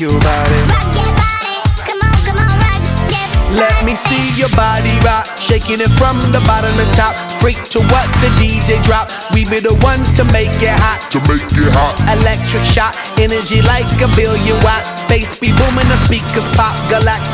your body. Rock your body, come on, rock your body. Let me see your body rock, shaking it from the bottom to top. Freak to what the DJ drop. We be the ones to make it hot. Electric shock, energy like a billion watts. Space be booming, the speakers pop. Galactic